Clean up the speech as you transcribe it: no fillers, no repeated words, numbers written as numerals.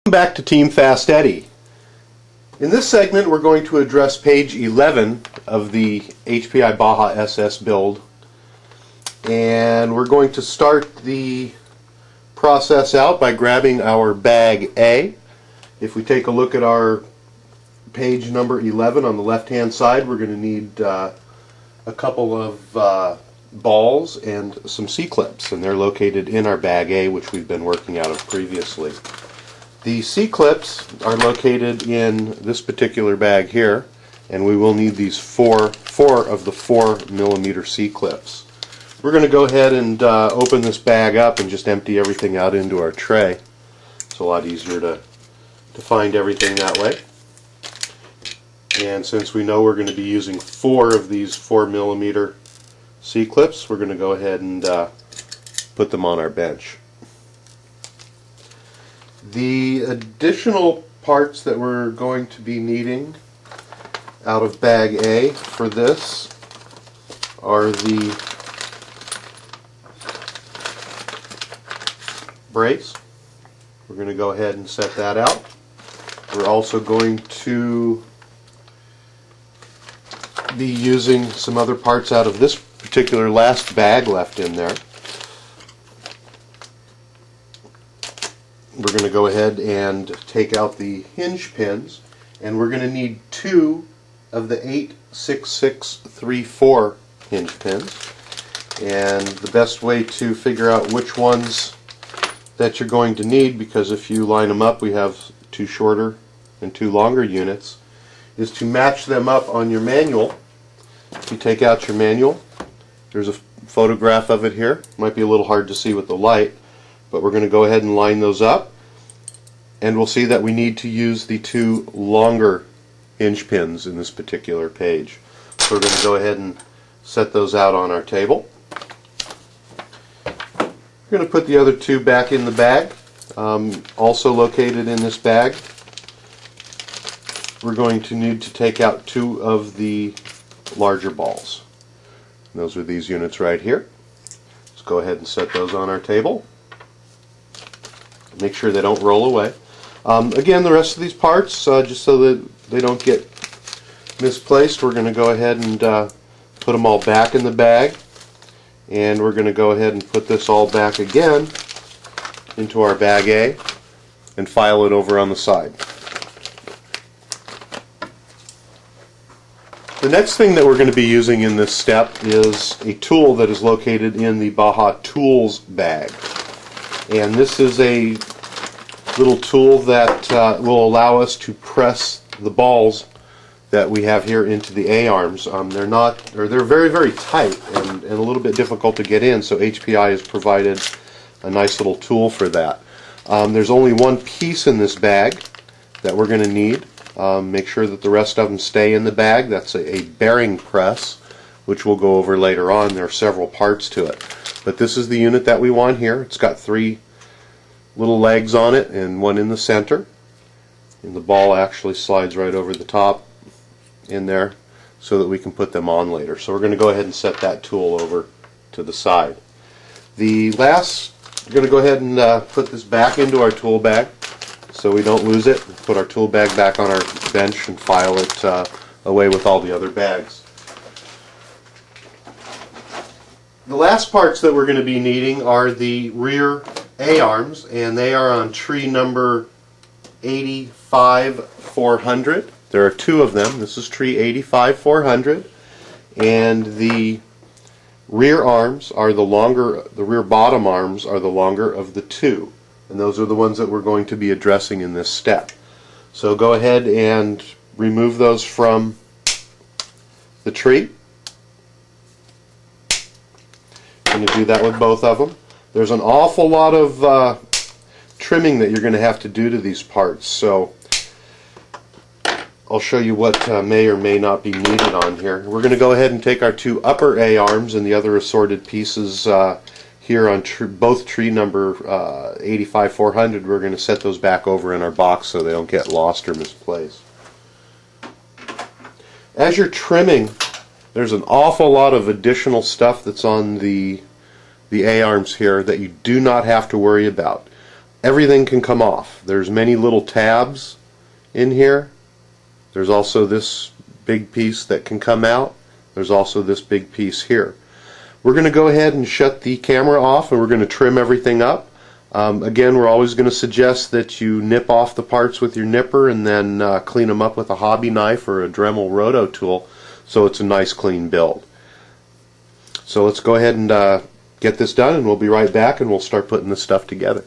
Welcome back to Team Fast Eddy. In this segment we're going to address page 11 of the HPI Baja SS build, and we're going to start the process out by grabbing our bag A. If we take a look at our page number 11 on the left hand side, we're going to need a couple of balls and some C-clips, and they're located in our bag A, which we've been working out of previously. The C-clips are located in this particular bag here, and we will need these four of the 4mm C-clips. We're going to go ahead and open this bag up and just empty everything out into our tray. It's a lot easier to find everything that way. And since we know we're going to be using 4 of these 4mm C-clips, we're going to go ahead and put them on our bench. The additional parts that we're going to be needing out of bag A for this are the brace. We're going to go ahead and set that out. We're also going to be using some other parts out of this particular last bag left in there. We're going to go ahead and take out the hinge pins, and we're going to need 2 of the 86634 hinge pins. And the best way to figure out which ones that you're going to need, because if you line them up we have 2 shorter and 2 longer units, is to match them up on your manual. If you take out your manual, there's a photograph of it here. Might be a little hard to see with the light, but we're going to go ahead and line those up, and we'll see that we need to use the 2 longer hinge pins in this particular page. So we're going to go ahead and set those out on our table. We're going to put the other 2 back in the bag, also located in this bag. We're going to need to take out 2 of the larger balls. And those are these units right here. Let's go ahead and set those on our table. Make sure they don't roll away. Again, the rest of these parts, just so that they don't get misplaced, we're going to go ahead and put them all back in the bag, and we're going to go ahead and put this all back again into our bag A and file it over on the side. The next thing that we're going to be using in this step is a tool that is located in the Baja Tools bag. And this is a little tool that will allow us to press the balls that we have here into the A-arms. They're very, very tight and a little bit difficult to get in, so HPI has provided a nice little tool for that. There's only one piece in this bag that we're going to need. Make sure that the rest of them stay in the bag. That's a bearing press, which we'll go over later on. There are several parts to it. But this is the unit that we want here. It's got 3 little legs on it and 1 in the center. And the ball actually slides right over the top in there so that we can put them on later. So we're going to go ahead and set that tool over to the side. We're going to go ahead and put this back into our tool bag so we don't lose it. Put our tool bag back on our bench and file it away with all the other bags. The last parts that we're going to be needing are the rear A-arms, and they are on tree number 85400. There are 2 of them. This is tree 85400, and the rear arms are the longer, the rear bottom arms are the longer of the 2. And those are the ones that we're going to be addressing in this step. So go ahead and remove those from the tree. I'm going to do that with both of them. There's an awful lot of trimming that you're going to have to do to these parts, so I'll show you what may or may not be needed on here. We're going to go ahead and take our 2 upper A-arms and the other assorted pieces here on both tree number 85400. We're going to set those back over in our box so they don't get lost or misplaced. As you're trimming, there's an awful lot of additional stuff that's on the A-arms here that you do not have to worry about. everything can come off. There's many little tabs in here. There's also this big piece that can come out. There's also this big piece here. We're going to go ahead and shut the camera off, and we're going to trim everything up. Again, we're always going to suggest that you nip off the parts with your nipper and then clean them up with a hobby knife or a Dremel roto tool so it's a nice clean build. So let's go ahead and get this done, and we'll be right back and we'll start putting this stuff together.